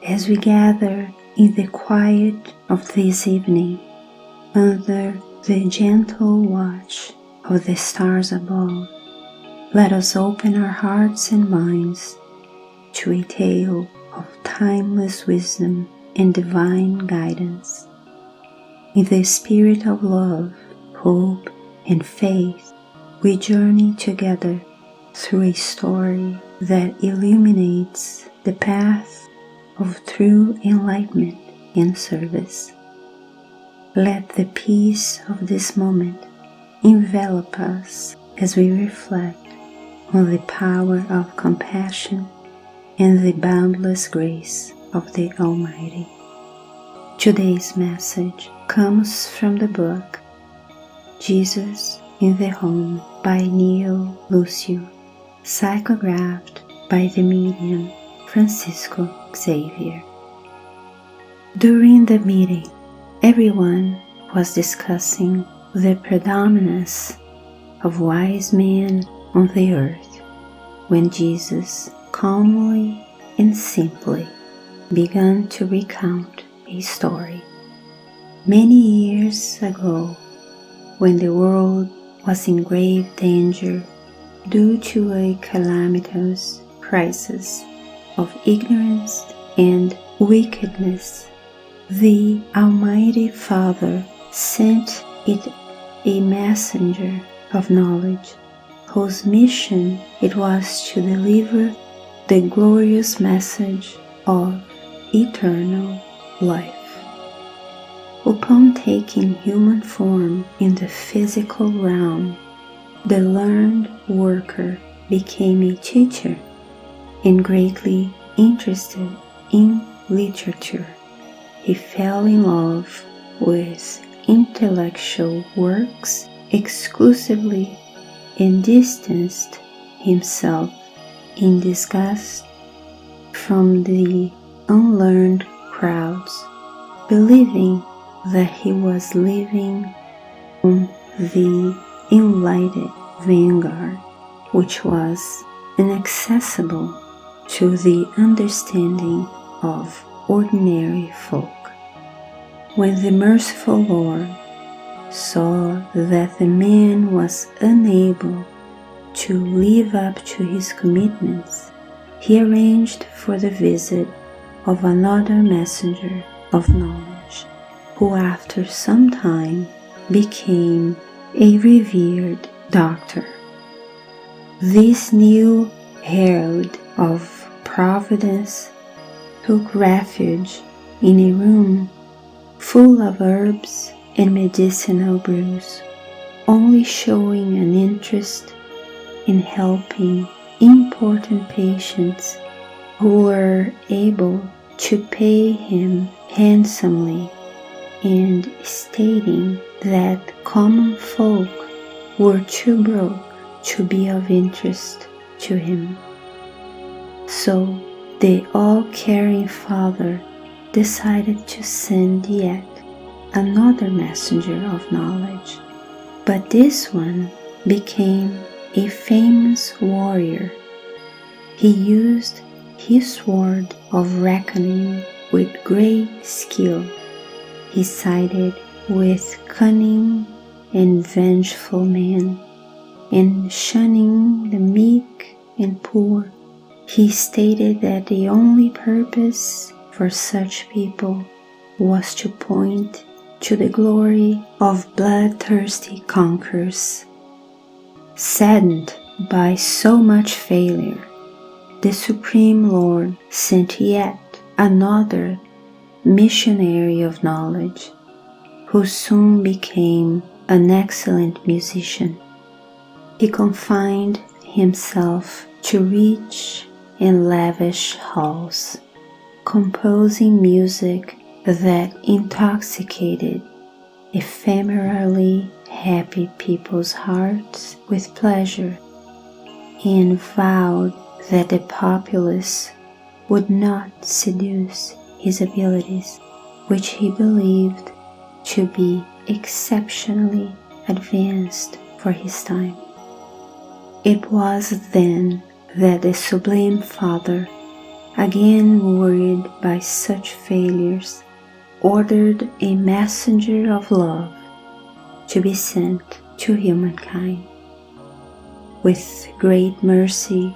as we gather in the quiet of this evening, under the gentle watch of the stars above, let us open our hearts and minds to a tale of timeless wisdom and divine guidance. In the spirit of love, hope, and faith, we journey together through a story that illuminates the path of true enlightenment and service. Let the peace of this moment envelop us as we reflect on the power of compassion and the boundless grace of the Almighty. Today's message comes from the book Jesus in the Home by Neio, Lucio, psychographed by the medium Francisco Xavier. During the meeting, everyone was discussing the predominance of wise men on the earth when Jesus calmly and simply began to recount a story. Many years ago, when the world was in grave danger due to a calamitous crisis of ignorance and wickedness, the Almighty Father sent it a messenger of knowledge, whose mission it was to deliver the glorious message of eternal life. Upon taking human form in the physical realm, the learned worker became a teacher and greatly interested in literature. He fell in love with intellectual works exclusively and distanced himself in disgust from the unlearned crowds, believing that he was living on the enlightened vanguard, which was inaccessible to the understanding of ordinary folk. When the merciful Lord saw that the man was unable to live up to his commitments, he arranged for the visit of another messenger of knowledge, who after some time became a revered doctor. This new herald of providence took refuge in a room full of herbs and medicinal brews, only showing an interest in helping important patients who were able to pay him handsomely, and stating that common folk were too broke to be of interest to him. So the all-caring Father decided to send yet another messenger of knowledge, but this one became a famous warrior. He used his sword of reckoning with great skill. He sided with cunning and vengeful men, and shunning the meek and poor, he stated that the only purpose for such people was to point to the glory of bloodthirsty conquerors. Saddened by so much failure, the Supreme Lord sent yet another missionary of knowledge, who soon became an excellent musician. He confined himself to rich and lavish halls, composing music that intoxicated ephemerally happy people's hearts with pleasure, and vowed that the populace would not seduce his abilities, which he believed to be exceptionally advanced for his time. It was then that the Sublime Father again worried by such failures, ordered a messenger of love to be sent to humankind. With great mercy,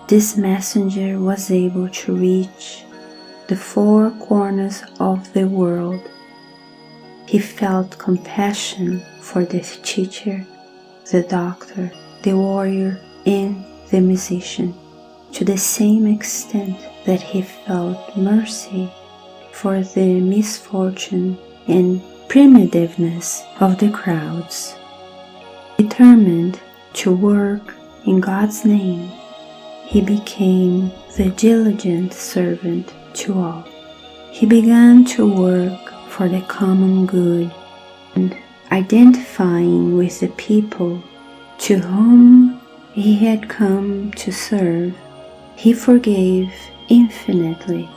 this messenger was able to reach the four corners of the world. He felt compassion for the teacher, the doctor, the warrior, and the musician, to the same extent that he felt mercy for the misfortune and primitiveness of the crowds. Determined to work in God's name, he became the diligent servant to all. He began to work for the common good, and identifying with the people to whom he had come to serve, he forgave infinitely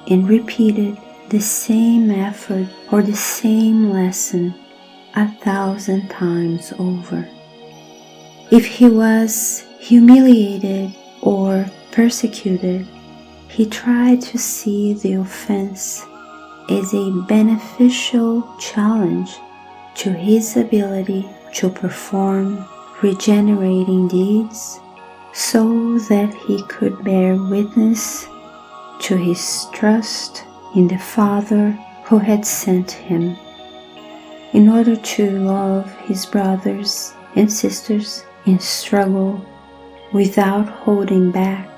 and repeated the same effort or the same lesson 1,000 times over. If he was humiliated or persecuted, he tried to see the offense as a beneficial challenge to his ability to perform regenerating deeds, so that he could bear witness to his trust in the Father who had sent him. In order to love his brothers and sisters in struggle without holding back,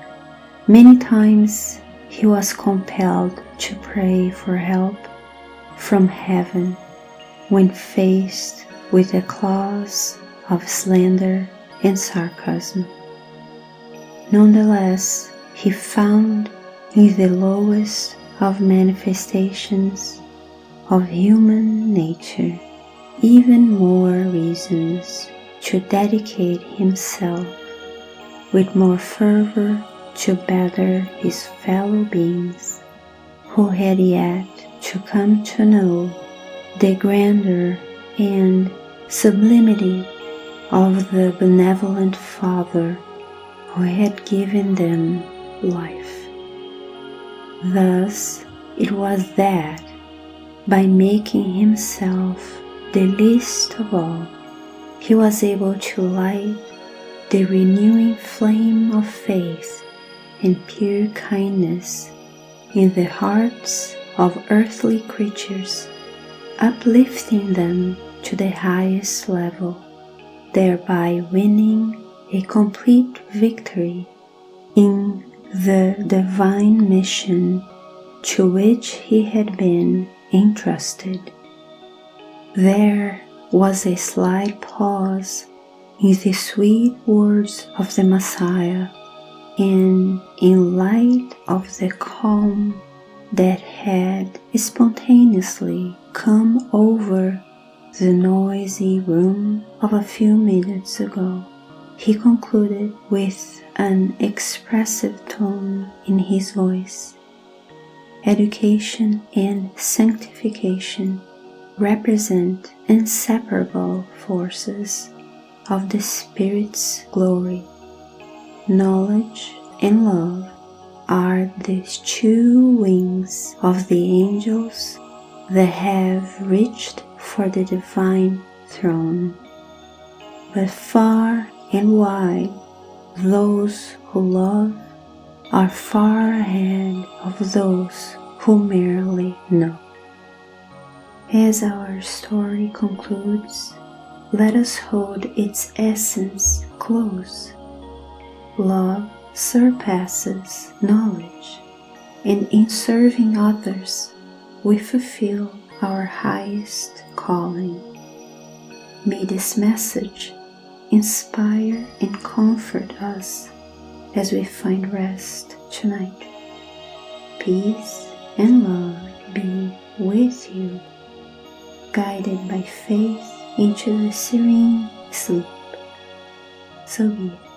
many times he was compelled to pray for help from heaven when faced with the claws of slander and sarcasm. Nonetheless, he found in the lowest of manifestations of human nature even more reasons to dedicate himself with more fervor to better his fellow beings who had yet to come to know the grandeur and sublimity of the benevolent Father who had given them life. Thus it was that, by making himself the least of all, he was able to light the renewing flame of faith and pure kindness in the hearts of earthly creatures, uplifting them to the highest level, thereby winning a complete victory in the divine mission to which he had been entrusted. There was a slight pause in the sweet words of the Messiah, and in light of the calm that had spontaneously come over the noisy room of a few minutes ago, he concluded with an expressive tone in his voice. Education and sanctification represent inseparable forces of the Spirit's glory. Knowledge and love are the two wings of the angels that have reached for the divine throne. But far and wide, those who love are far ahead of those who merely know. As our story concludes, let us hold its essence close. Love surpasses knowledge, and in serving others, we fulfill our highest calling. May this message inspire and comfort us as we find rest tonight. Peace and love be with you, guided by faith into the serene sleep. So be it.